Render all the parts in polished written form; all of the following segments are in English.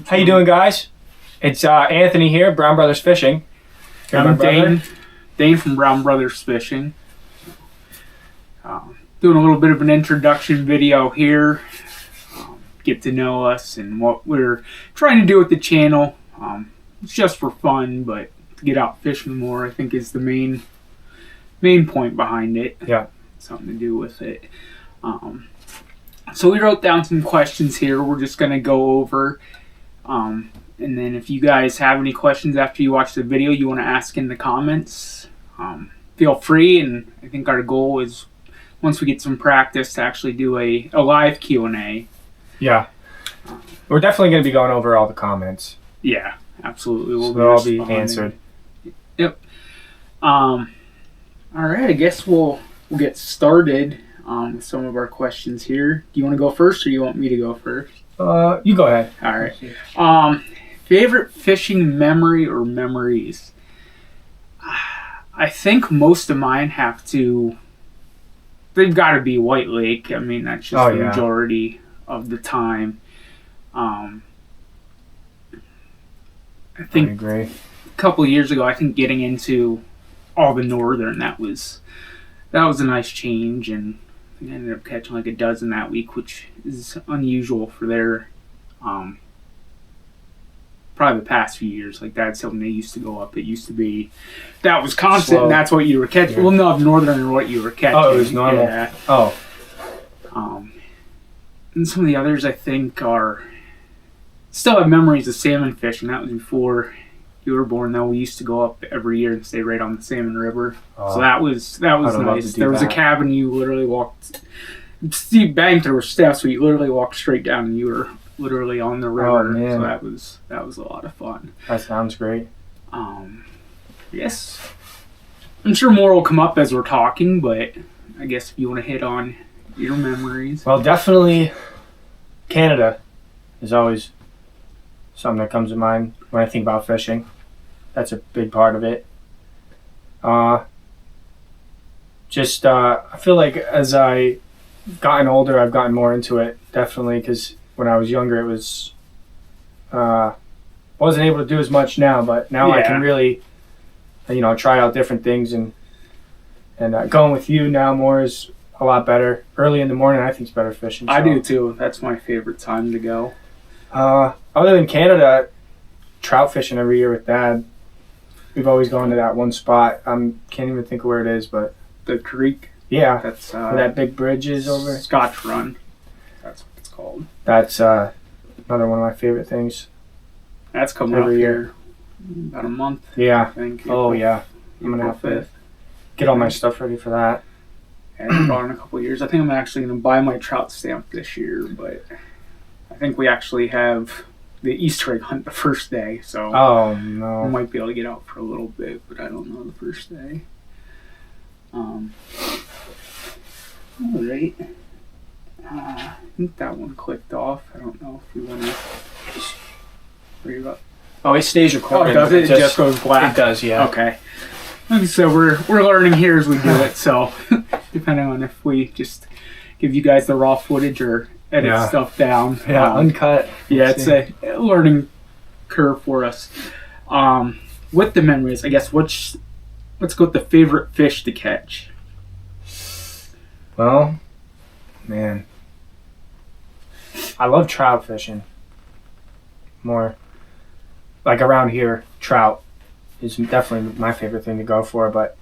How you doing, guys? It's Anthony here, Brown Brothers Fishing. I'm Dane from Brown Brothers Fishing. Doing a little bit of an introduction video here. Get to know us and what we're trying to do with the channel. It's just for fun, but to get out fishing more, I think, is the main point behind it. Yeah. Something to do with it. So we wrote down some questions here we're just going to go over. And then if you guys have any questions after you watch the video you want to ask in the comments, feel free. And I think our goal is, once we get some practice, to actually do a live Q&A. Yeah. We're definitely going to be going over all the comments. Yeah, absolutely. So they'll all be answered. Yep. All right, I guess we'll get started with some of our questions here. Do you want to go first, or do you want me to go first? You go ahead. All right. Favorite fishing memory or memories? I think most of mine they've got to be White Lake. I mean, that's just the majority of the time. I think I agree. A couple of years ago, I think getting into all the northern, that was a nice change, and I ended up catching like a dozen that week, which is unusual for their probably the past few years. Like, that's something they used to go up. It used to be that was constant, and that's what you were catching. Yeah. Well, no, northern or what you were catching. Oh, it was normal. Yeah. Oh. And some of the others I think still have memories of salmon fishing. That was before you were born, though. We used to go up every year and stay right on the Salmon River. So that was nice. There was a cabin you literally walked steep bank. There were steps, so you literally walked straight down and you were literally on the river. Oh, man. So that was a lot of fun. That sounds great. Yes. I'm sure more will come up as we're talking, but I guess if you want to hit on your memories. Well, definitely Canada is always something that comes to mind when I think about fishing. That's a big part of it. I feel like as I gotten older, I've gotten more into it, definitely, because when I was younger, it was wasn't able to do as much now, but now I can really, try out different things, and going with you now more is a lot better. Early in the morning, I think it's better fishing. So. I do too. That's my favorite time to go. Other than Canada, trout fishing every year with Dad. We've always gone to that one spot. Can't even think of where it is, but the creek. Yeah, that's where that big bridge is over. Scotch Run. That's what it's called. That's another one of my favorite things. That's coming every up year. About a month. Yeah. I think. Oh yeah. I'm gonna have to get all my stuff ready for that. And in a couple of years. I think I'm actually gonna buy my trout stamp this year, but I think we actually have the Easter egg hunt the first day, so oh no, we might be able to get out for a little bit, but I don't know the first day. All right. I think that one clicked off. I don't know if you want to read up. Oh, it stays recorded. Oh, does it? It just goes black. It does, yeah. Okay. So we're learning here as we do it. So depending on if we just give you guys the raw footage or edit stuff down. Yeah, uncut. Yeah, it's a learning curve for us. With the memories, I guess, let's go with the favorite fish to catch. Well, man, I love trout fishing. More like around here, trout is definitely my favorite thing to go for. But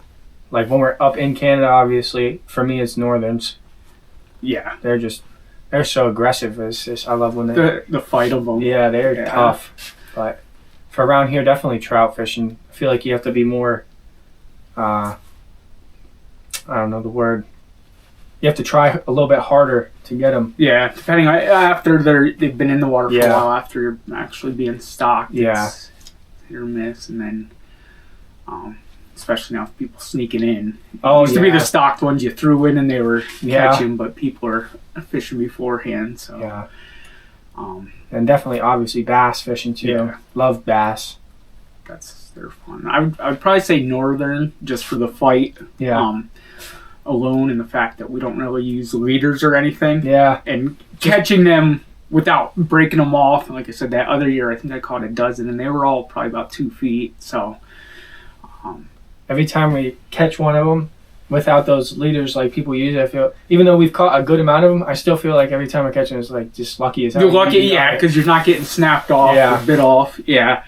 like when we're up in Canada, obviously, for me, it's northerns. Yeah, they're so aggressive. It's just, I love when the fight of them. Yeah, they're tough. But for around here, definitely trout fishing. I feel like you have to be more, I don't know the word. You have to try a little bit harder to get them. Yeah, depending on after they've been in the water for a while, after you're actually being stocked. It's hit or miss, and then especially now with people sneaking in. It used to be the stocked ones you threw in and they were catching, but people are fishing beforehand. So and definitely, obviously, bass fishing too. Yeah. Love bass. They're fun. I would probably say northern just for the fight. Yeah. Alone, and the fact that we don't really use leaders or anything. Yeah. And catching them without breaking them off. And like I said, that other year I think I caught a dozen, and they were all probably about 2 feet. So every time we catch one of them without those leaders like people use, I feel, even though we've caught a good amount of them, I still feel like every time I catch them, it's like just lucky as hell. You're lucky, yeah, because you're not getting snapped off or bit off. Yeah.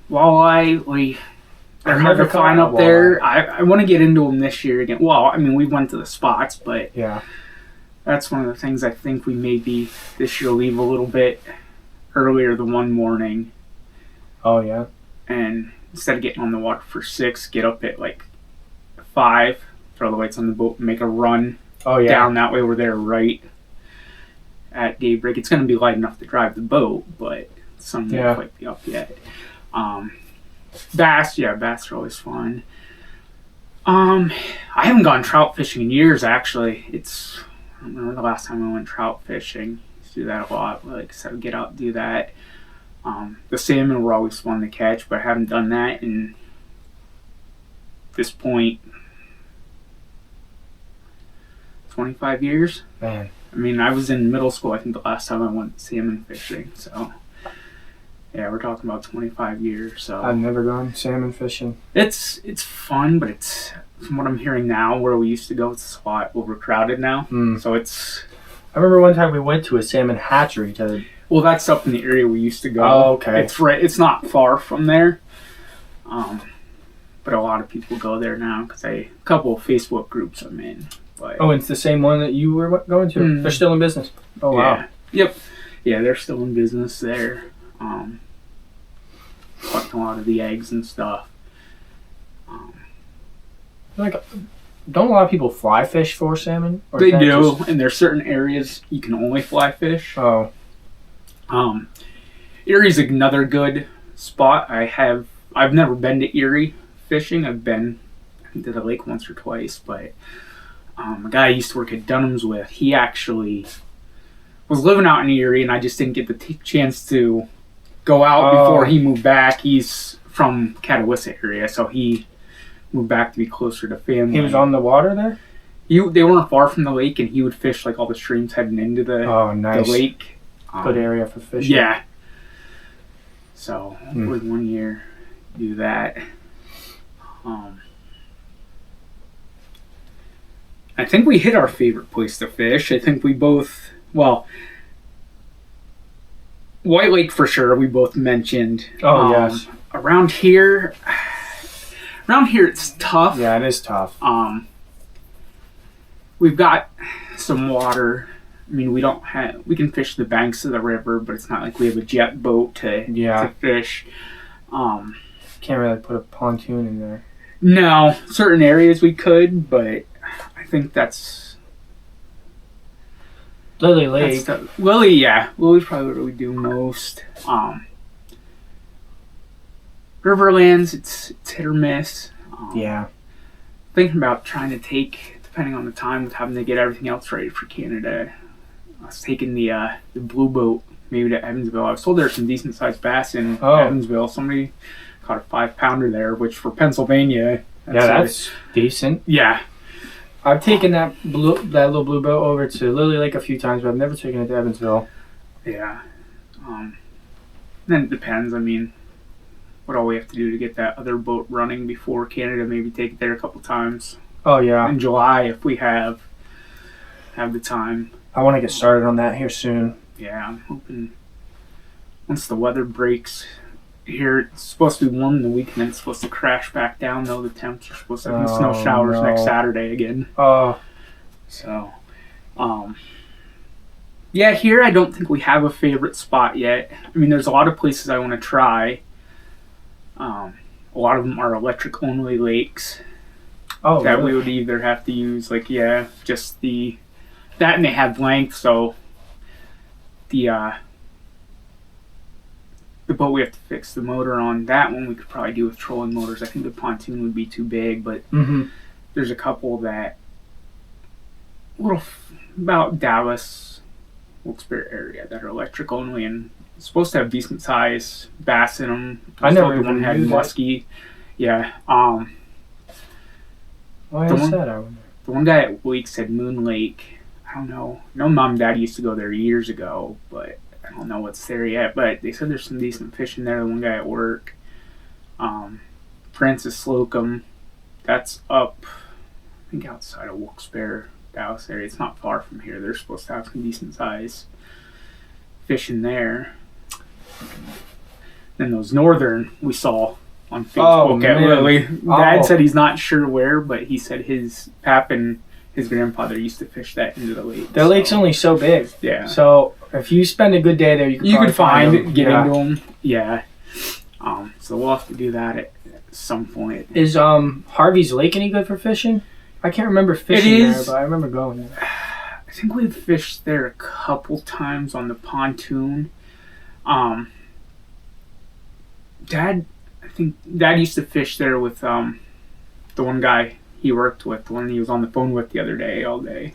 Walleye, they're hard to find up there. I want to get into them this year again. Well, I mean, we went to the spots, but yeah, that's one of the things I think we maybe this year leave a little bit earlier the one morning. Oh, yeah. And instead of getting on the water for 6, get up at like 5, throw the lights on the boat, and make a run down that way. We're there right at daybreak. It's going to be light enough to drive the boat, but the sun won't quite be up yet. Bass are always fun. I haven't gone trout fishing in years, actually. I don't remember the last time I went trout fishing. I used to do that a lot. Like I said, get out and do that. The salmon were always fun to catch, but I haven't done that in this point 25 years. Man. I mean, I was in middle school, I think, the last time I went salmon fishing. So, yeah, we're talking about 25 years. So I've never gone salmon fishing. It's fun, but it's, from what I'm hearing now, where we used to go, it's a lot overcrowded now. So it's... I remember one time we went to a salmon hatchery to... Well, that's up in the area we used to go. Oh, okay. It's not far from there. But a lot of people go there now because a couple of Facebook groups I'm in. But, it's the same one that you were going to? They're still in business? Oh, wow. Yep. Yeah, they're still in business there. Collecting a lot of the eggs and stuff. Don't a lot of people fly fish for salmon? Or they do, and there's certain areas you can only fly fish. Oh. Erie's another good spot. I've never been to Erie fishing. I've been to the lake once or twice, but a guy I used to work at Dunham's with, he actually was living out in Erie, and I just didn't get the chance to go out before he moved back. He's from Catawissa area, so he moved back to be closer to family. He was on the water there? They weren't far from the lake, and he would fish like all the streams heading into the lake. Good area for fishing. Yeah. So would one year do that. I think we hit our favorite place to fish. I think we both, White Lake for sure, we both mentioned. Yes. Around here it's tough. Yeah, it is tough. We've got some water. I mean, we can fish the banks of the river, but it's not like we have a jet boat to fish. Can't really put a pontoon in there. No, certain areas we could, but I think that's Lily Lake. Lily's probably what we do most. Riverlands, it's hit or miss. Thinking about trying to take, depending on the time, with having to get everything else ready for Canada. I was taking the blue boat maybe to Evansville. I was told there's some decent sized bass in Evansville. Somebody caught a 5-pounder there, which for Pennsylvania, that's decent. Yeah. I've taken that little blue boat over to Lily Lake a few times, but I've never taken it to Evansville. Yeah. Then it depends. I mean, what all we have to do to get that other boat running before Canada, maybe take it there a couple times. Oh, yeah. In July, if we have the time. I want to get started on that here soon. Yeah, I'm hoping once the weather breaks here, it's supposed to be warm in the week, and then it's supposed to crash back down, though. The temps are supposed to have snow showers next Saturday again. So, here I don't think we have a favorite spot yet. I mean, there's a lot of places I want to try. A lot of them are electric-only lakes. That we would either have to use, just that, and they have length, so the boat we have to fix the motor on, that one we could probably do with trolling motors. I think the pontoon would be too big, but there's a couple that about Dallas, Wilkes-Barre area that are electric only and supposed to have decent size bass in them. I never even one had muskie. Yeah. Why is that? I wonder. The one guy at Wake said Moon Lake I don't know. I know Mom and Dad used to go there years ago, but I don't know what's there yet. But they said there's some decent fishing there. The one guy at work, Francis Slocum, that's up, I think outside of Wilkes-Barre, Dallas area. It's not far from here. They're supposed to have some decent size fishing there. Then those northern we saw on Facebook at Lily. Dad said he's not sure where, but he said his pap and his grandfather used to fish that into the lake. The lake's only so big. Yeah. So if you spend a good day there, you could get into them. Yeah. So we'll have to do that at some point. Is Harvey's Lake any good for fishing? I can't remember fishing there, but I remember going there. I think we've fished there a couple times on the pontoon. Dad used to fish there with the one guy he worked with, the one he was on the phone with the other day all day.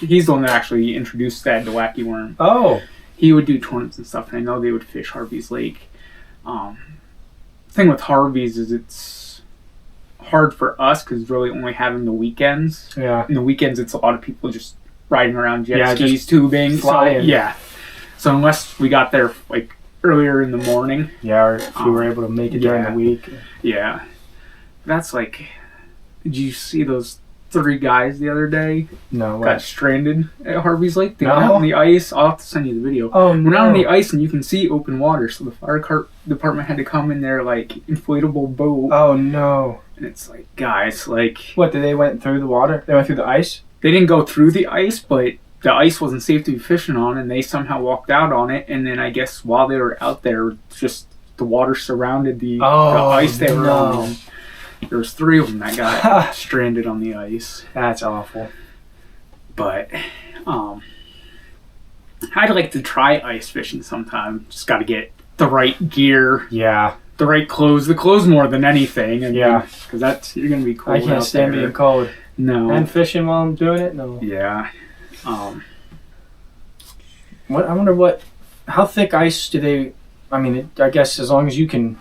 He's the one that actually introduced Dad to Wacky Worm. Oh. He would do tournaments and stuff, and I know they would fish Harvey's Lake. Thing with Harvey's is it's hard for us because it's really only having the weekends. Yeah. In the weekends, it's a lot of people just riding around jet skis, tubing, flying. So unless we got there like earlier in the morning, or if we were able to make it during the week. Yeah. That's like, did you see those 3 guys the other day? No. Got stranded at Harvey's Lake. They went out on the ice. I'll have to send you the video. Oh, no. Went out on the ice and you can see open water. So the fire department had to come in their like inflatable boat. Oh no. And it's like, guys, like, what, they went through the water? They went through the ice? They didn't go through the ice, but the ice wasn't safe to be fishing on, and they somehow walked out on it. And then I guess while they were out there, just the water surrounded the ice they were on. There was 3 of them that got stranded on the ice. That's awful. But I'd like to try ice fishing sometime. Just got to get the right gear. Yeah. The right clothes. The clothes more than anything. Because you're going to be cold. I can't stand being cold. No. And fishing while I'm doing it? No. Yeah. I wonder how thick ice do they, I guess as long as it can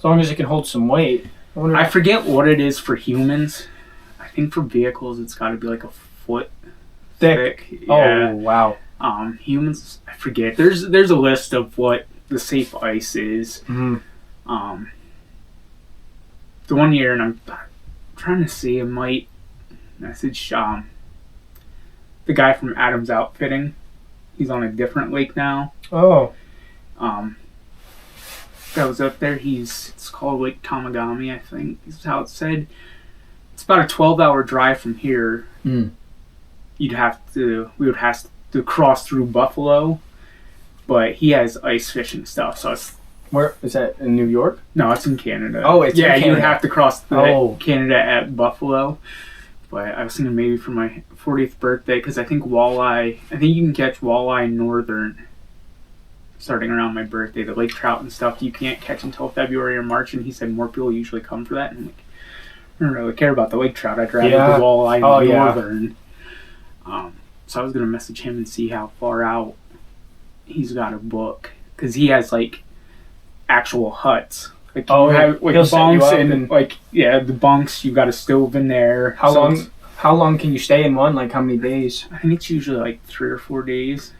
hold some weight. I forget what it is for humans. I think for vehicles it's got to be like a foot thick. Yeah. Oh, wow. Humans, I forget. There's a list of what the safe ice is. Mm-hmm. The one year, and I'm trying to see, I might message the guy from Adams Outfitting. He's on a different lake now. Oh. That was up there. It's called Lake Tamagami, I think is how it's said. It's about a 12-hour drive from here. Mm. We would have to cross through Buffalo, but he has ice fishing stuff. So where is that, in New York? No, it's in Canada. Oh, it's in Canada. You would have to cross Canada at Buffalo. But I was thinking maybe for my 40th birthday, because I think you can catch walleye northern starting around my birthday. The lake trout and stuff you can't catch until February or March, and he said more people usually come for that. And I'm like, I don't really care about the lake trout. I'd rather the walleye northern. So I was going to message him and see how far out he's got a book, because he has like actual huts. Like have like bunks and like the bunks. You've got a stove in there. How long can you stay in one? Like how many days? I think it's usually like 3 or 4 days.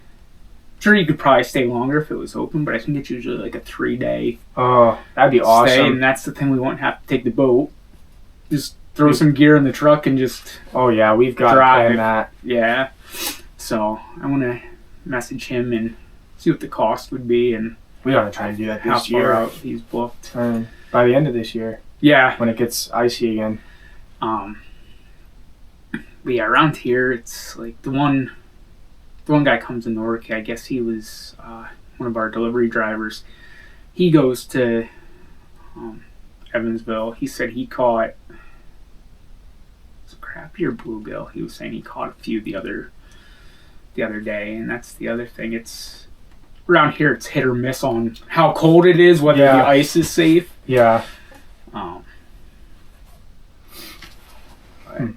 Sure, you could probably stay longer if it was open, but I think it's usually like a 3-day. Oh, that'd be awesome. And that's the thing, we won't have to take the boat. Just throw some gear in the truck and just. Oh yeah, we've got to plan that. Yeah. So I want to message him and see what the cost would be, and we ought to try to do that this year. How far out he's booked. By the end of this year. Yeah. When it gets icy again. But yeah, around here it's like the one guy comes in Newark. I guess he was one of our delivery drivers. He goes to Evansville. He said he caught crappie or bluegill. He was saying he caught a few the other day, and that's the other thing. It's around here. It's hit or miss on how cold it is, whether the ice is safe. Yeah. But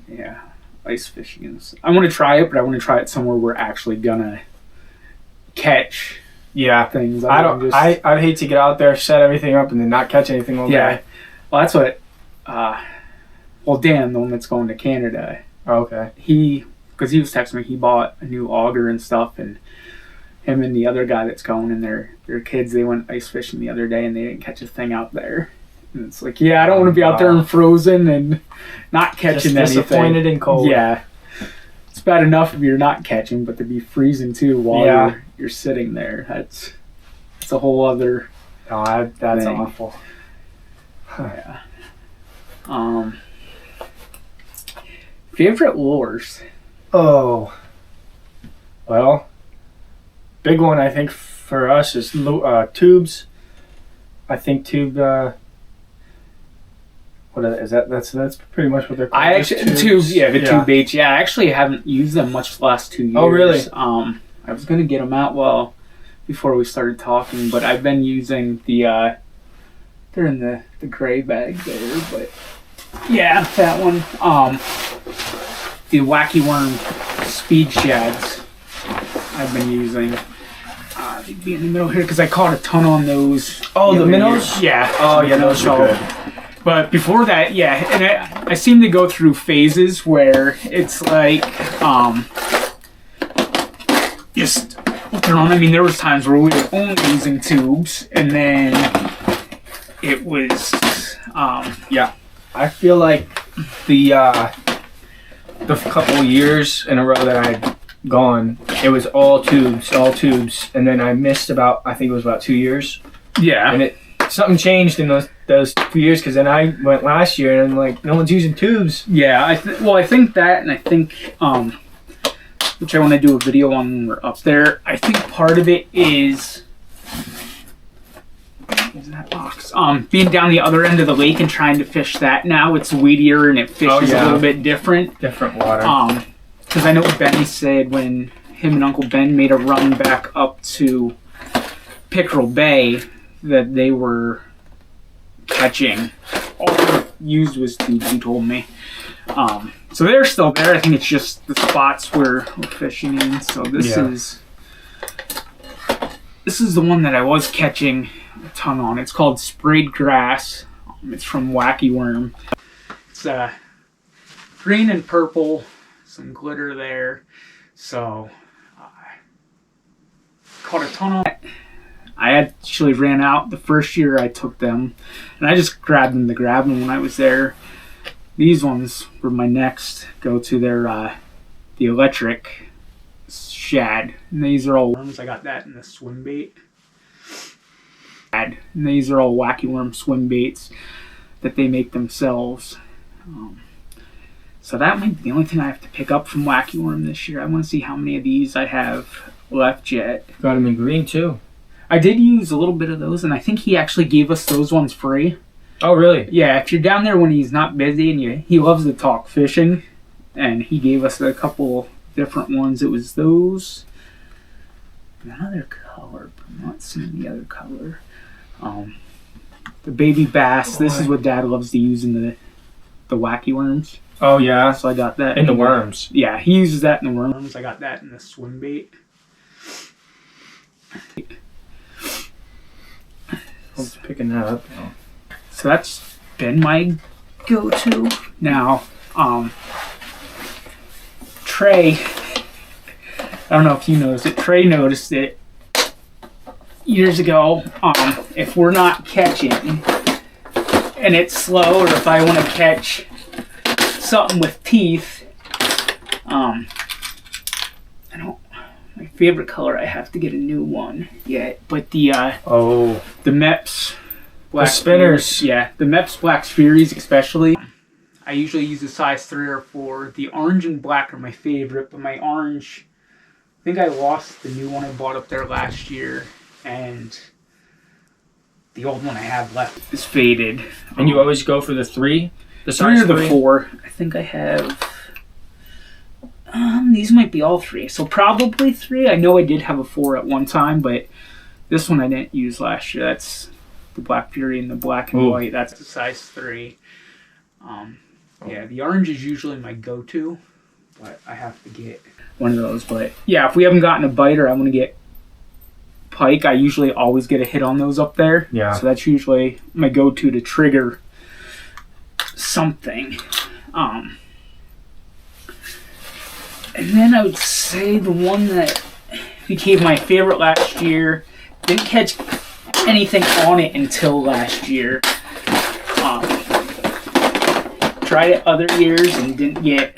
yeah, ice fishing is. I want to try it, but I want to try it somewhere we're actually gonna catch. Yeah. Things. I'd hate to get out there, set everything up, and then not catch anything all day. Yeah. Well, that's what. Dan, the one that's going to Canada. Oh, okay. He because he was texting me, he bought a new auger and stuff, and him and the other guy that's going, and their kids, they went ice fishing the other day, and they didn't catch a thing out there. And it's like, yeah, I don't want to be out there and frozen and not catching anything. Disappointed and cold. Yeah. It's bad enough if you're not catching, but to be freezing too while you're sitting there, it's a whole other that's thing. awful. Yeah. Favorite lures? Oh. Well, big one I think for us is tubes. I think tube. What is that? That's pretty much what they're called. I actually tube baits. Yeah, I actually haven't used them much the last 2 years. Oh, really? I was gonna get them out before we started talking, but I've been using the. They're in the gray bag there, but yeah, that one. The Wacky Worm speed shads I've been using. They'd be in the middle here because I caught a ton on those. Oh, the minnows? Yeah. Oh, yeah, those are good. But before that, yeah, and I seem to go through phases where it's like, just turn on. I mean, there was times where we were only using tubes, and then it was, I feel like the couple years in a row that I'd gone, it was all tubes, and then I missed I think it was about 2 years. Yeah. And something changed in those 2 years, because then I went last year and I'm like, no one's using tubes. Yeah, I think that, and I think, which I want to do a video on when we're up there, I think part of it is, what's in that box? Being down the other end of the lake and trying to fish that now, it's weedier and it fishes a little bit different. Different water. Because I know Benny said when him and Uncle Ben made a run back up to Pickerel Bay, that they were catching. All they used was tubes, he told me. So they're still there. I think it's just the spots we're fishing in. So this is the one that I was catching a ton on. It's called Sprayed Grass. It's from Wacky Worm. It's green and purple, some glitter there. So caught a ton on it. I actually ran out the first year I took them, and I just grabbed them to grab them when I was there. These ones were my next go-to. They're the electric shad. And these are all worms. I got that in the swim bait. And these are all Wacky Worm swim baits that they make themselves. So that might be the only thing I have to pick up from Wacky Worm this year. I want to see how many of these I have left yet. Got them in green too. I did use a little bit of those, and I think he actually gave us those ones free. Oh, really? Yeah, if you're down there when he's not busy, and he loves to talk fishing, and he gave us a couple different ones. It was those, another color, but I'm not seeing the other color. The baby bass. This is what Dad loves to use in the Wacky Worms. Oh, yeah. So I got that in the worms. Yeah, he uses that in the worms. I got that in the swim bait. I was picking that up now. So that's been my go-to. Now, Trey, I don't know if you noticed it. Trey noticed it years ago. If we're not catching and it's slow, or if I want to catch something with teeth, my favorite color, I have to get a new one yet, but the Mepps Black spinners. The Mepps Black Furies especially. I usually use a size 3 or 4. The orange and black are my favorite, but my orange, I think I lost the new one I bought up there last year, and the old one I have left is faded. And you always go for the 3? The 3 or the 4. I think I have... these might be all 3. So probably 3. I know I did have a 4 at one time, but this one I didn't use last year. That's the Black Fury and the black and white. That's a size 3. Yeah, the orange is usually my go-to, but I have to get one of those. But yeah, if we haven't gotten a bite or I want to get pike, I usually always get a hit on those up there. Yeah. So that's usually my go-to to trigger something. And then I would say the one that became my favorite last year, didn't catch anything on it until last year. Tried it other years and didn't get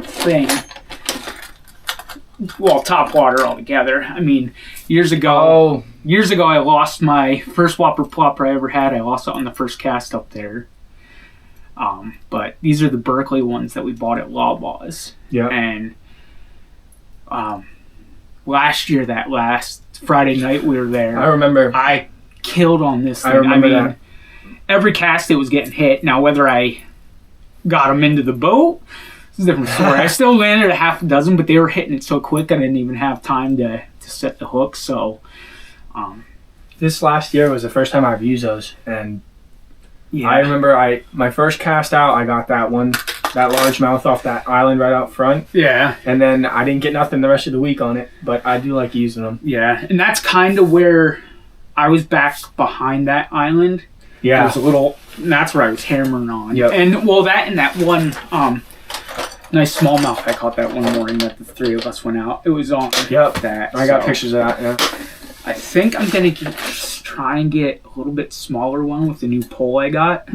thing. Well, top water altogether. I mean, years ago I lost my first whopper plopper I ever had. I lost it on the first cast up there. But these are the Berkeley ones that we bought at Lawlaw's. Yeah. And last year, that last Friday night we were there. I remember. I killed on this thing. I remember that. Every cast it was getting hit. Now, whether I got them into the boat, it's a different story. I still landed a half a dozen, but they were hitting it so quick I didn't even have time to set the hook. So, this last year was the first time I've used those, and yeah. I remember my first cast out, I got that largemouth off that island right out front. Yeah. And then I didn't get nothing the rest of the week on it, but I do like using them. Yeah, and that's kind of where I was back behind that island. Yeah. It was a little, and that's where I was hammering on. Yep. And, well, that one nice smallmouth I caught that one morning that the three of us went out. It was on that. I got pictures of that, yeah. I think I'm going to try and get a little bit smaller one with the new pole I got.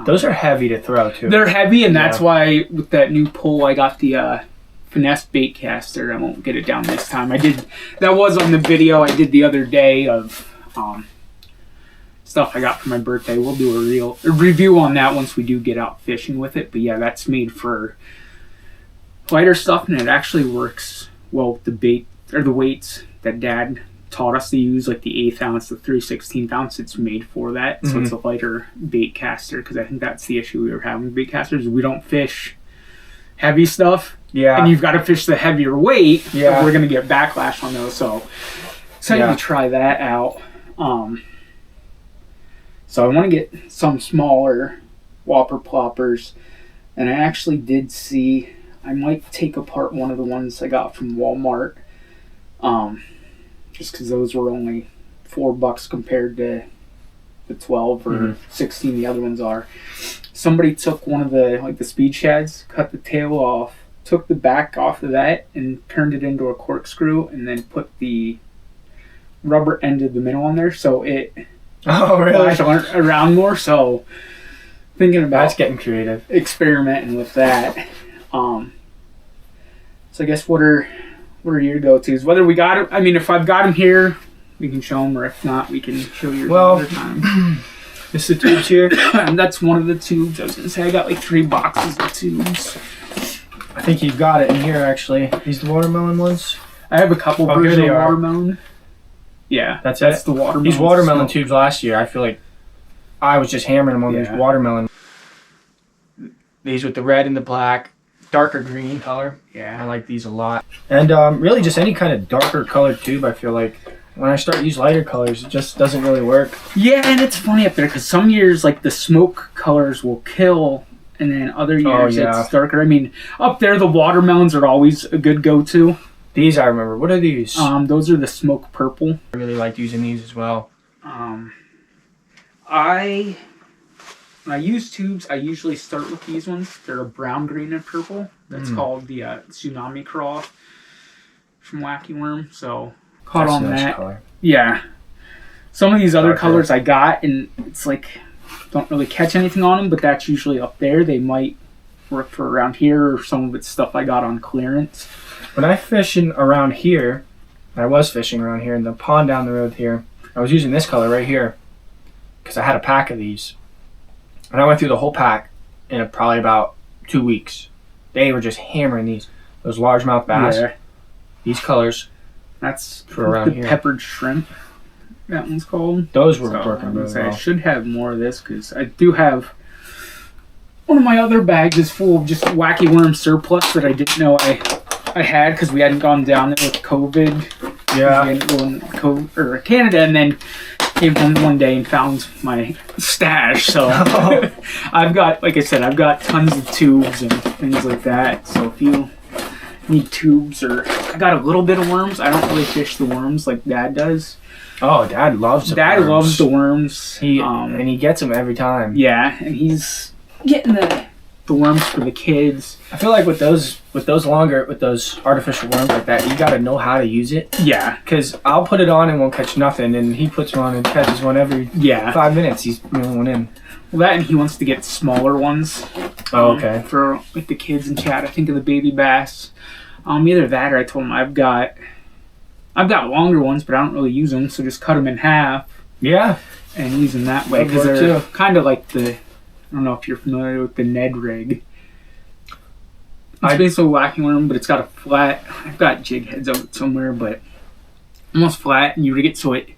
Those are heavy to throw, too. They're heavy, and that's why with that new pole I got the finesse bait caster. I won't get it down this time. That was on the video I did the other day of stuff I got for my birthday. We'll do a review on that once we do get out fishing with it. But yeah, that's made for lighter stuff, and it actually works well with the bait or the weights that Dad taught us to use, like the 1/8 ounce, the 3/16 ounce. It's made for that, so it's a lighter bait caster. Because I think that's the issue we were having with bait casters. We don't fish heavy stuff, and you've got to fish the heavier weight. Or we're gonna get backlash on those. So I need to try that out. So I want to get some smaller whopper ploppers, and I actually did see I might take apart one of the ones I got from Walmart. Just because those were only $4 compared to the 12 or 16 the other ones are. Somebody took one of the speed shads, cut the tail off, took the back off of that, and turned it into a corkscrew, and then put the rubber end of the middle on there, so it flashed around more. So thinking about that's getting creative, experimenting with that. So I guess what are your go-tos? Whether we got them, I mean, if I've got them here, we can show them, or if not, we can show you another time. This is the tubes here. And that's one of the tubes. I was going to say I got like 3 boxes of tubes. I think you've got it in here, actually. These the watermelon ones? I have a couple versions of watermelon. Yeah, that's the watermelon. These watermelon tubes last year, I feel like I was just hammering them on these watermelon. These with the red and the black. Darker green color. Yeah. I like these a lot. And really just any kind of darker colored tube, I feel like when I start to use lighter colors, it just doesn't really work. Yeah, and it's funny up there because some years like the smoke colors will kill, and then other years it's darker. I mean, up there the watermelons are always a good go-to. These I remember. What are these? Those are the smoke purple. I really liked using these as well. When I use tubes, I usually start with these ones. They're a brown, green, and purple. That's called the Tsunami Craw from Wacky Worm. So, caught on that. Color. Yeah. Some of these other colors I got, and it's like, don't really catch anything on them, but that's usually up there. They might work for around here, or some of it's stuff I got on clearance. When I fishing around here, I was fishing around here in the pond down the road here, I was using this color right here because I had a pack of these. And I went through the whole pack in probably about 2 weeks. They were just hammering those largemouth bass. Yeah. These colors. That's for around here. Peppered shrimp. That one's called. Those were working really well. I should have more of this because I do have one of my other bags is full of just Wacky Worm surplus that I didn't know I had because we hadn't gone down there with COVID. Yeah. We hadn't gone to Canada, and then came home one day and found my stash. So I've got, like I said, I've got tons of tubes and things like that. So if you need tubes, or I got a little bit of worms. I don't really fish the worms like Dad does. Oh, Dad loves the worms. Dad loves the worms. And he gets them every time. Yeah, and he's getting the the worms for the kids. I feel like with those artificial worms like that, you got to know how to use it. Yeah. Because I'll put it on and won't catch nothing, and he puts one on and catches one every 5 minutes. He's reeling one in. Well, that and he wants to get smaller ones. Oh, okay. For like the kids and Chad. I think of the baby bass. Either that or I told him I've got longer ones, but I don't really use them, so just cut them in half. Yeah. And use them that way because they're kind of like I don't know if you're familiar with the Ned rig. It's basically a whacking worm, but it's got a flat. I've got jig heads of it somewhere, but almost flat, and you rig it so it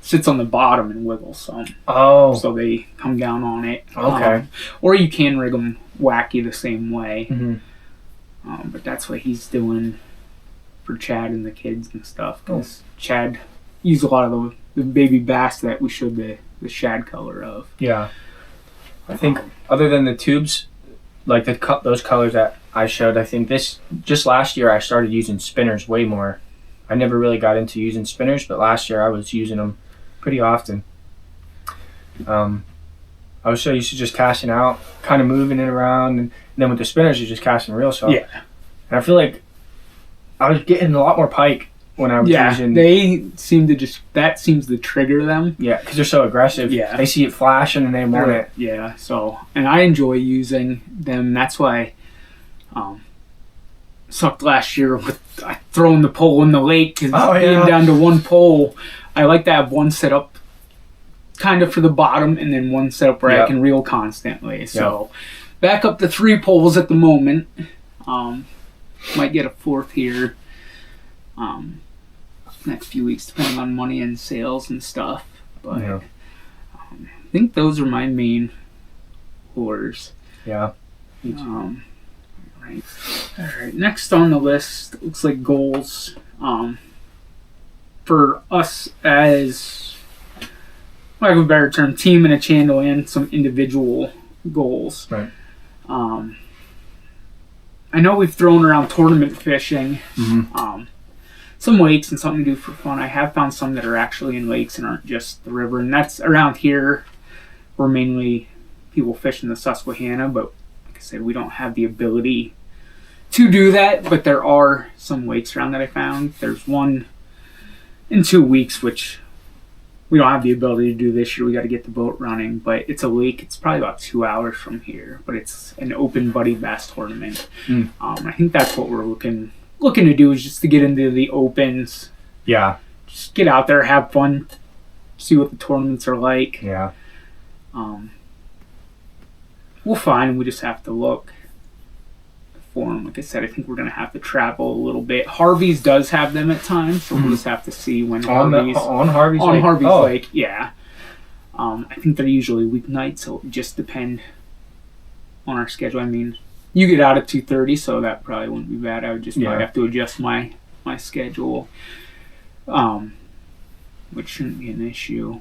sits on the bottom and wiggles some. Oh. So they come down on it. Okay. Or you can rig them wacky the same way. Mm-hmm. But that's what he's doing for Chad and the kids and stuff. Because Chad used a lot of the baby bass that we showed the shad color of. Yeah. I think other than the tubes, like those colors that I showed, I think just last year I started using spinners way more. I never really got into using spinners, but last year I was using them pretty often. I was so used to just casting out, kind of moving it around, and then with the spinners you're just casting real sharp. Yeah. And I feel like I was getting a lot more pike when I was using. They seem to that seems to trigger them. Yeah, because they're so aggressive. Yeah. They see it flashing and they want it. Yeah, and I enjoy using them. That's why sucked last year with throwing the pole in the lake because being down to one pole. I like to have one set up kind of for the bottom and then one set up where I can reel constantly. So back up to 3 poles at the moment. Might get a 4th here. Next few weeks, depending on money and sales and stuff. But I think those are my main lures. Yeah. Right. All right. Next on the list looks like goals. For us as, lack of a better term, team and a channel and some individual goals. Right. I know we've thrown around tournament fishing. Mm-hmm. Some lakes and something to do for fun. I have found some that are actually in lakes and aren't just the river. And that's around here. We're mainly people fishing the Susquehanna, but like I said, we don't have the ability to do that. But there are some lakes around that I found. There's one in 2 weeks, which we don't have the ability to do this year. We got to get the boat running, but it's a lake. It's probably about 2 hours from here, but it's an open buddy bass tournament. I think that's what we're looking to do, is just to get into the opens. Yeah. Just get out there, have fun, see what the tournaments are like. Yeah. We'll find. We just have to look for them. Like I said, I think we're going to have to travel a little bit. Harvey's does have them at times, so we'll just have to see when Harvey's on Harvey's Lake. Harvey's Lake. Yeah. I think they're usually weeknights, so it would just depend on our schedule. I mean, you get out at 2:30, so that probably wouldn't be bad. I would just probably have to adjust my schedule, which shouldn't be an issue.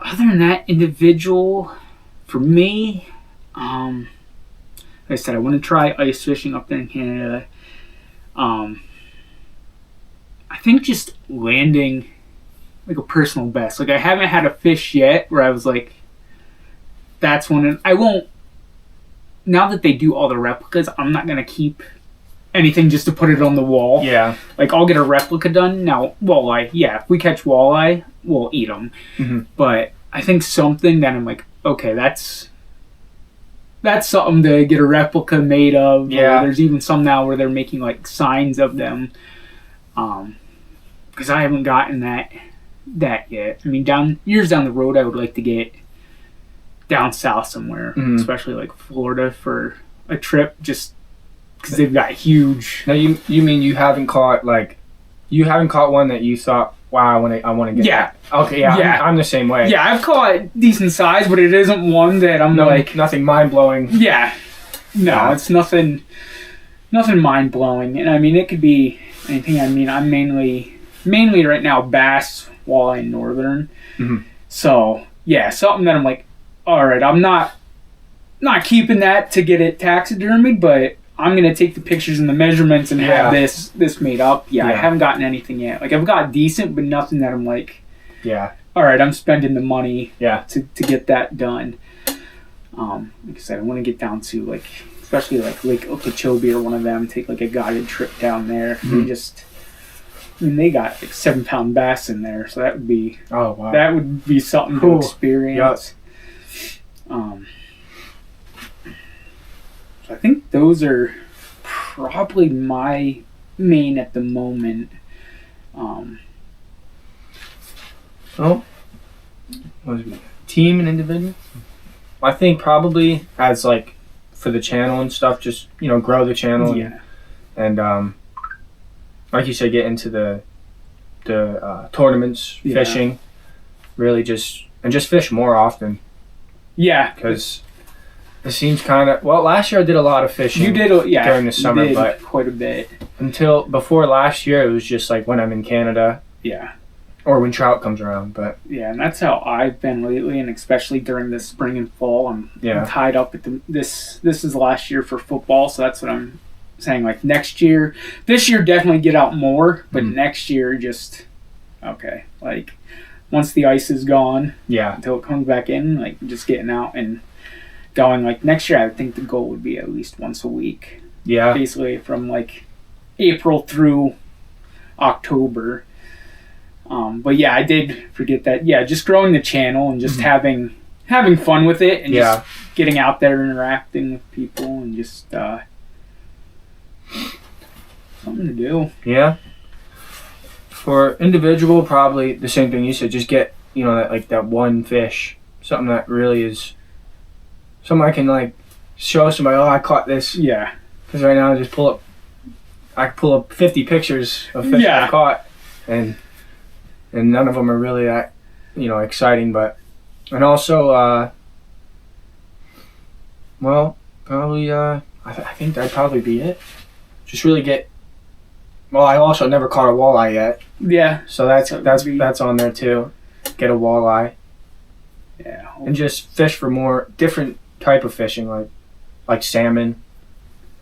Other than that, individual, for me, like I said, I want to try ice fishing up there in Canada. I think just landing like a personal best. Like I haven't had a fish yet where I was like, that's one. I won't. Now that they do all the replicas, I'm not gonna keep anything just to put it on the wall. Yeah. Like I'll get a replica done. Now walleye, if we catch walleye, we'll eat them. Mm-hmm. But I think something that I'm like, okay, that's something to get a replica made of. Yeah. Or there's even some now where they're making like signs of them. Because I haven't gotten that yet. I mean, years down the road, I would like to get down south somewhere, especially like Florida for a trip, just because they've got huge. Now you mean you haven't caught one that you thought, wow, I want to get. Yeah. That. Okay. Yeah. I'm the same way. Yeah, I've caught decent size, but it isn't one that I'm like nothing mind blowing. Yeah. No, it's nothing mind blowing, and I mean it could be anything. I mean I'm mainly right now bass, walleye, and northern. Mm-hmm. So yeah, something that I'm like, all right, I'm not keeping that to get it taxidermied, but I'm going to take the pictures and the measurements and have this made up. Yeah, I haven't gotten anything yet. Like, I've got decent, but nothing that I'm like, all right, I'm spending the money to get that done. Like I said, I want to get down to like, especially like Lake Okeechobee or one of them, take like a guided trip down there. They got like 7-pound bass in there, so that would be that would be something to experience. Yep. So I think those are probably my main at the moment. What was it? Team and individual? I think probably as like for the channel and stuff, just grow the channel and like you said, get into the tournaments, fishing, really just fish more often. Yeah, because it seems kind of last year I did a lot of fishing. You did, during the summer, but quite a bit. Until before last year, it was just like when I'm in Canada. Yeah. Or when trout comes around, but and that's how I've been lately, and especially during the spring and fall, I'm tied up at this is last year for football, so that's what I'm saying. Like this year definitely get out more, but next year just like once the ice is gone, until it comes back in, like just getting out and going. Like next year, I think the goal would be at least once a week. Yeah, basically from like April through October. But I did forget that. Yeah, just growing the channel and just having fun with it and just getting out there, interacting with people, and just something to do. Yeah. For individual, probably the same thing you said. Just get that one fish, something that really is something I can like show somebody. Oh, I caught this. Yeah. Because right now I can pull up 50 pictures of fish I caught, and none of them are really that, exciting. And also, probably, I think that'd probably be it. Just really get. Well, I also never caught a walleye yet. Yeah. So that's on there too. Get a walleye. Yeah. And just fish for more different type of fishing, like salmon,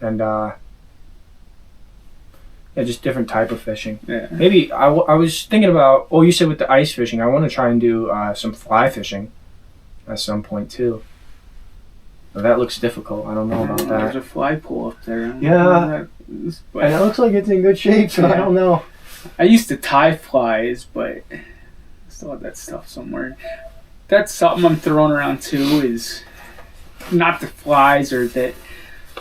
and just different type of fishing. Yeah. Maybe I was thinking about. Oh, you said with the ice fishing, I want to try and do some fly fishing at some point too. But that looks difficult. I don't know about that. There's a fly pool up there. Yeah. And it looks like it's in good shape, so I don't know. I used to tie flies, but I still have that stuff somewhere. That's something I'm throwing around too, is not the flies or the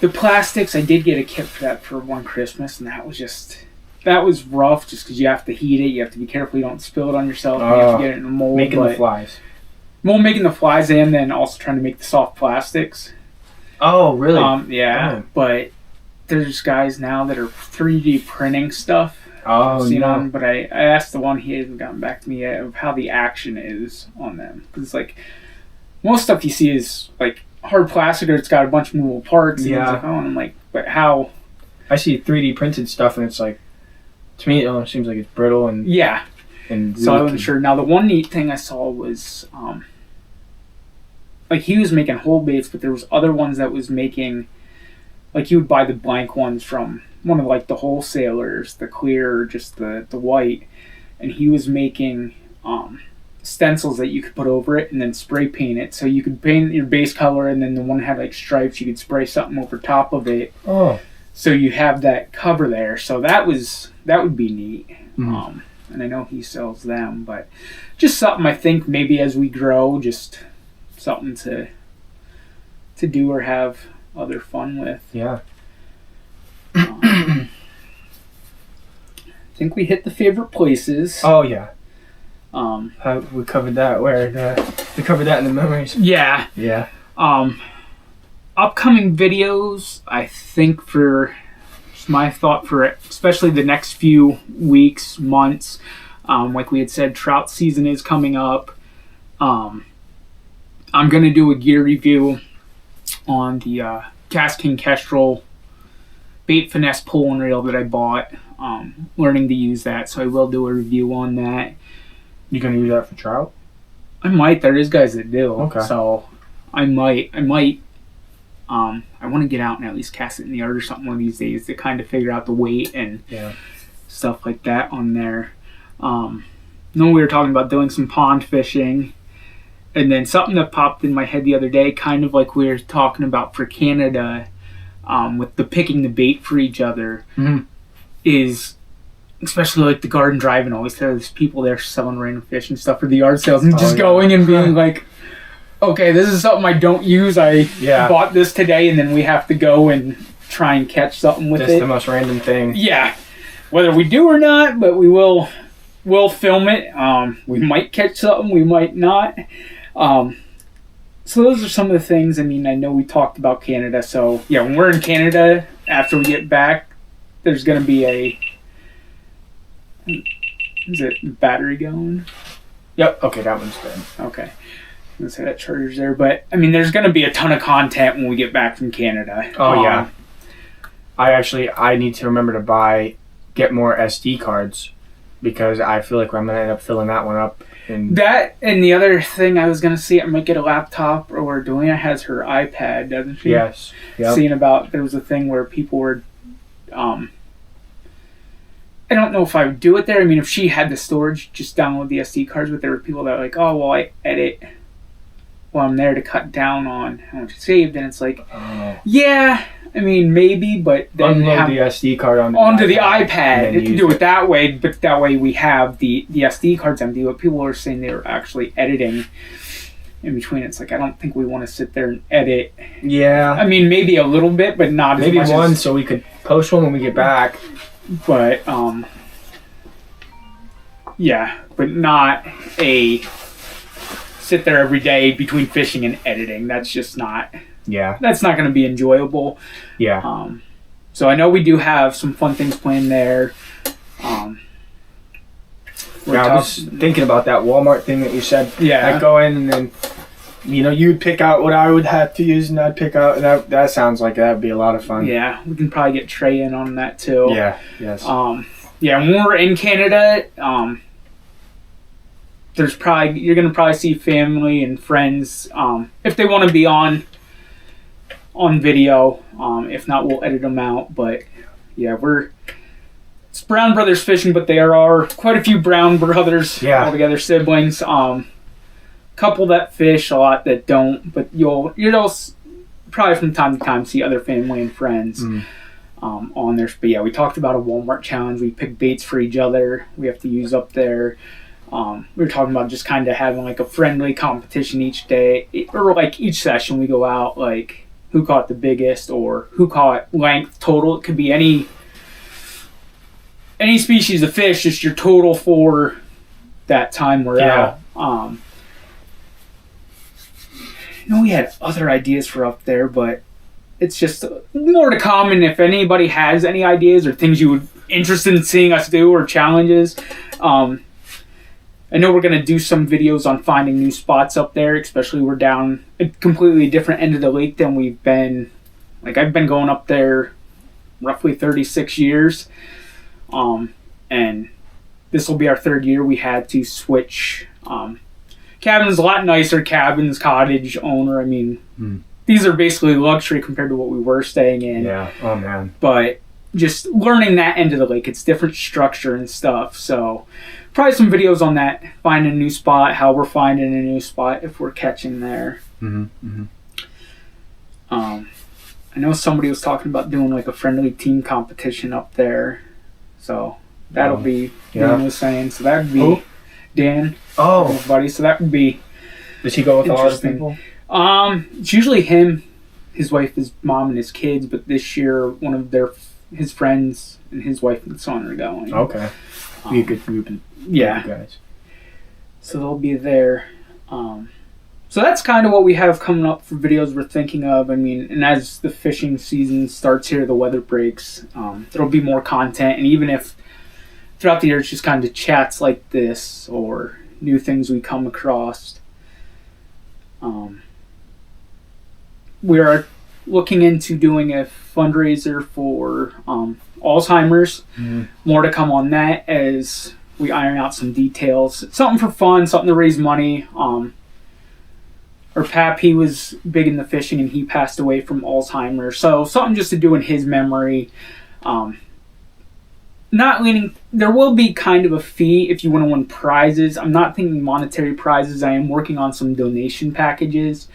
plastics. I did get a kit for that for one Christmas, and that was rough just because you have to heat it. You have to be careful you don't spill it on yourself. You have to get it in the mold. Making the flies. Well, making the flies and then also trying to make the soft plastics. Oh, really? Yeah, but there's guys now that are 3D printing stuff. Oh, no. But I asked the one, he hasn't gotten back to me yet, of how the action is on them. Because it's like, most stuff you see is like hard plastic or it's got a bunch of movable parts. And it's like, and I'm like, but how? I see 3D printed stuff and it's like, to me, it seems like it's brittle and... Yeah. And so I wasn't sure. Now, the one neat thing I saw was, like he was making whole baits, but there was other ones that was making, like you would buy the blank ones from one of like the wholesalers, the clear or just the white, and he was making stencils that you could put over it and then spray paint it. So you could paint your base color, and then the one had like stripes, you could spray something over top of it. Oh. So you have that cover there. So that would be neat. Mm-hmm. And I know he sells them, but just something I think maybe as we grow, just something to do or have other fun with. Yeah. I think we hit the favorite places. Oh yeah. We covered that. We covered that in the memories. Yeah. Yeah. Upcoming videos, I think my thought for it, especially the next few weeks, months, like we had said, trout season is coming up. I'm going to do a gear review on the Cast King Kestrel bait finesse pull and reel that I bought, learning to use that, so I will do a review on that. You going to use that for trout? I might. There is guys that do. Okay. So I might. I want to get out and at least cast it in the yard or something one of these days to kind of figure out the weight and stuff like that on there. We were talking about doing some pond fishing, And then something that popped in my head the other day, kind of like we were talking about for Canada, with the picking the bait for each other, is especially like the Garden Drive and always there's people there selling random fish and stuff for the yard sales and just going and being like, okay, this is something I don't use. I bought this today, and then we have to go and try and catch something with it. Just the most random thing. Yeah. Whether we do or not, but we'll film it. We might catch something, we might not. So those are some of the things. I mean, I know we talked about Canada, so yeah, when we're in Canada, after we get back, there's going to be is it battery going? Yep. Okay, that one's good. Okay. I'm going to say that charger's there, but I mean, there's going to be a ton of content when we get back from Canada. Oh, yeah. I need to remember to get more SD cards because I feel like I'm going to end up filling that one up. That, and the other thing I was going to see, I might get a laptop, or Delina has her iPad, doesn't she? Yes. Yep. Seeing about, there was a thing where people were, I don't know if I would do it there. I mean, if she had the storage, just download the SD cards, but there were people that were like, oh, well, I edit while I'm there to cut down on how much saved, and it's like, yeah, I mean, maybe, but then unload the SD card onto the iPad. You can do it that way, but that way we have the SD cards empty. But people are saying they were actually editing in between. It's like, I don't think we want to sit there and edit. Yeah. I mean, maybe a little bit, but not maybe as much. Maybe one, so we could post one when we get back. But, yeah, but not a sit there every day between fishing and editing. That's just not... Yeah. That's not going to be enjoyable. Yeah. So I know we do have some fun things planned there. I was thinking about that Walmart thing that you said. Yeah. I'd go in and then, you'd pick out what I would have to use and I'd pick out. And that sounds like that'd be a lot of fun. Yeah. We can probably get Trey in on that too. Yeah. Yes. Yeah. When we're in Canada, you're going to probably see family and friends, if they want to be on video. If not, we'll edit them out. But yeah, it's Brown Brothers Fishing, but there are quite a few Brown Brothers altogether, siblings. Couple that fish, a lot that don't. But you'll probably from time to time see other family and friends on there. But yeah, we talked about a Walmart challenge. We pick baits for each other. We have to use up there. We were talking about just kind of having like a friendly competition each day, or like each session we go out, like who caught the biggest or who caught length total. It could be any species of fish, just your total for that time we're out. We had other ideas for up there, but it's just more to come. And if anybody has any ideas or things you would interested in seeing us do or challenges, I know we're going to do some videos on finding new spots up there, especially we're down a completely different end of the lake than we've been. Like, I've been going up there roughly 36 years. And this will be our third year. We had to switch cabins, a lot nicer cabins, cottage owner. I mean, these are basically luxury compared to what we were staying in. Yeah, oh man. But just learning that end of the lake, it's different structure and stuff. So probably some videos on that, finding a new spot, how we're finding a new spot if we're catching there. I know somebody was talking about doing like a friendly team competition up there. So that'll be, Dan was saying, so that would be Dan. Oh. Buddy. So that would be Does he go with a lot of people? It's usually him, his wife, his mom, and his kids, but this year one of his friends and his wife and son are going. Okay. Be a good group. Yeah. Guys. So they'll be there. So that's kind of what we have coming up for videos we're thinking of. I mean, and as the fishing season starts here, the weather breaks, there'll be more content. And even if throughout the year it's just kind of chats like this or new things we come across, we are looking into doing a fundraiser for Alzheimer's. More to come on that as we iron out some details. Something for fun, something to raise money. Our Pap, he was big in the fishing and he passed away from Alzheimer's. So something just to do in his memory. not leaning. There will be kind of a fee if you want to win prizes. I'm not thinking monetary prizes. I am working on some donation packages.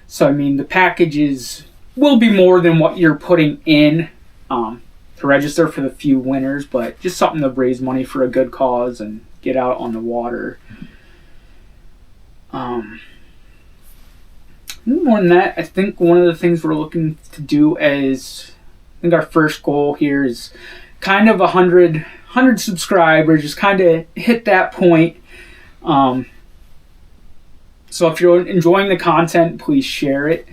So I mean, the packages will be more than what you're putting in to register for the few winners, but just something to raise money for a good cause and get out on the water. More than that, I think one of the things we're looking to do is, I think our first goal here is kind of 100 subscribers, just kind of hit that point. So if you're enjoying the content, please share it.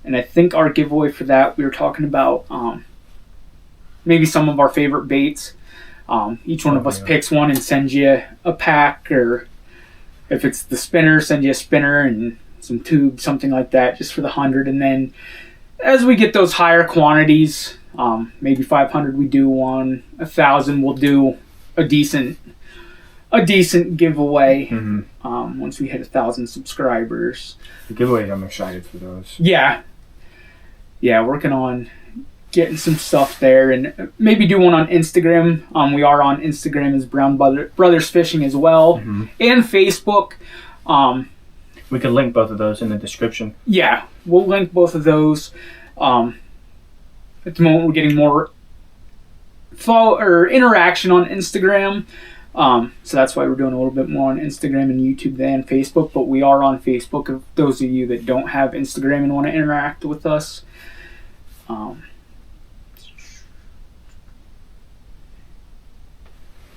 And I think our giveaway for that, we were talking about maybe some of our favorite baits. Each one of us picks one and sends you a pack, or if it's the spinner, send you a spinner and some tubes, something like that, just for the 100. And then as we get those higher quantities, maybe 500 we do one, 1,000 we'll do a decent giveaway. Once we hit 1,000 subscribers. The giveaways, I'm excited for those. Yeah, working on getting some stuff there, and maybe do one on Instagram. We are on Instagram as Brown Brothers Fishing as well, and Facebook. We could link both of those in the description. Yeah, we'll link both of those. At the moment, we're getting more follow or interaction on Instagram, so that's why we're doing a little bit more on Instagram and YouTube than Facebook. But we are on Facebook. If those of you that don't have Instagram and want to interact with us.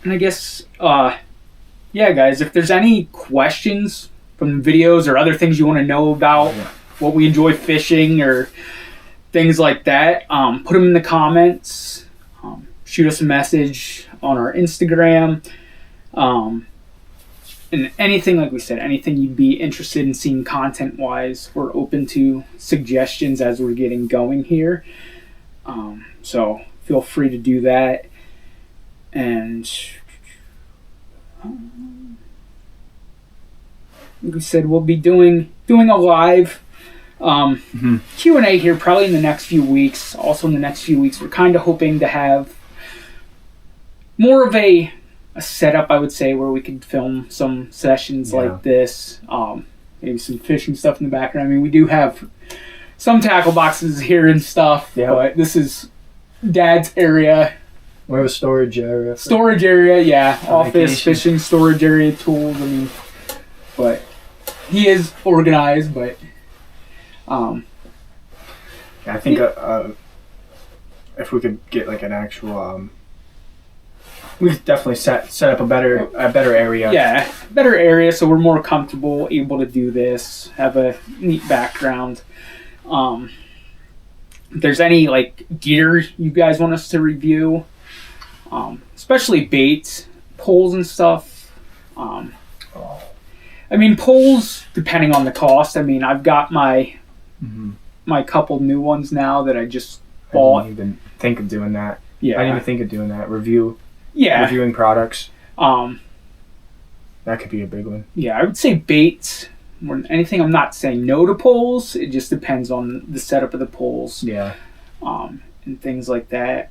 And I guess, guys, if there's any questions from the videos or other things you want to know about what we enjoy fishing or things like that, put them in the comments. Shoot us a message on our Instagram. And anything, like we said, anything you'd be interested in seeing content-wise, we're open to suggestions as we're getting going here. So feel free to do that. And like we said, we'll be doing a live Q&A here probably in the next few weeks. Also in the next few weeks, we're kind of hoping to have more of a setup, I would say, where we could film some sessions like this. Maybe some fishing stuff in the background. I mean, we do have some tackle boxes here and stuff, but this is Dad's area. We have a storage area. Office, vacation. Fishing, storage area, tools. I mean, but he is organized, but I think if we could get like an actual we could definitely set up a better area. Yeah, better area, so we're more comfortable, able to do this, have a neat background. If there's any like gear you guys want us to review, especially baits, poles and stuff. I mean, poles, depending on the cost. I mean, I've got my couple new ones now that I just bought. I didn't even think of doing that. Yeah, I didn't even think of doing that. Reviewing products. That could be a big one. Yeah, I would say baits more than anything. I'm not saying no to poles. It just depends on the setup of the poles. Yeah. And things like that.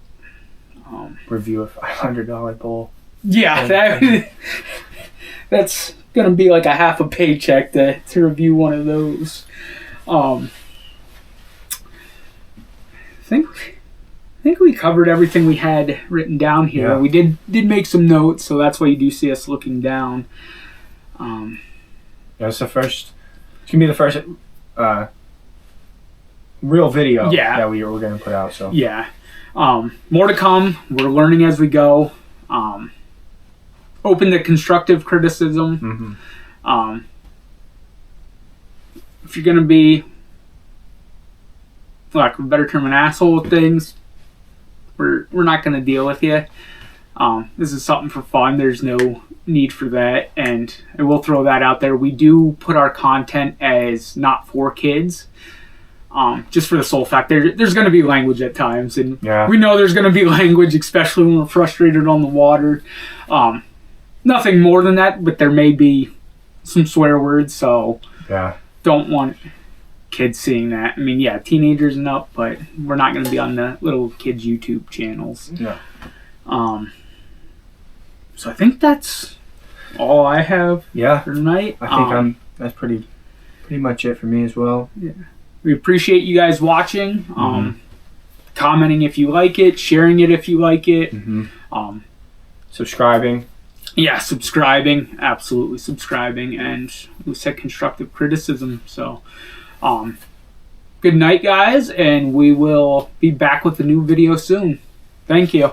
Review a $500 pole. Yeah, that's gonna be like a half a paycheck to review one of those. I think we covered everything we had written down here. Yeah. We did make some notes, so that's why you do see us looking down. It's gonna be the first real video that we're gonna put out. So more to come. We're learning as we go. Open to constructive criticism. If you're gonna be, like a better term, an asshole with things, we're not gonna deal with you. This is something for fun. There's no need for that, and I will throw that out there. We do put our content as not for kids, just for the sole fact there's going to be language at times, and we know there's going to be language, especially when we're frustrated on the water. Nothing more than that, but there may be some swear words, so don't want kids seeing that. I mean, teenagers and up, but we're not going to be on the little kids YouTube channels. So I think that's all I have Yeah, for tonight. I think that's pretty much it for me as well. Yeah. We appreciate you guys watching, commenting if you like it, sharing it if you like it, Subscribing. yeah, subscribing, absolutely subscribing, and we said constructive criticism. So, good night, guys, and we will be back with a new video soon. Thank you.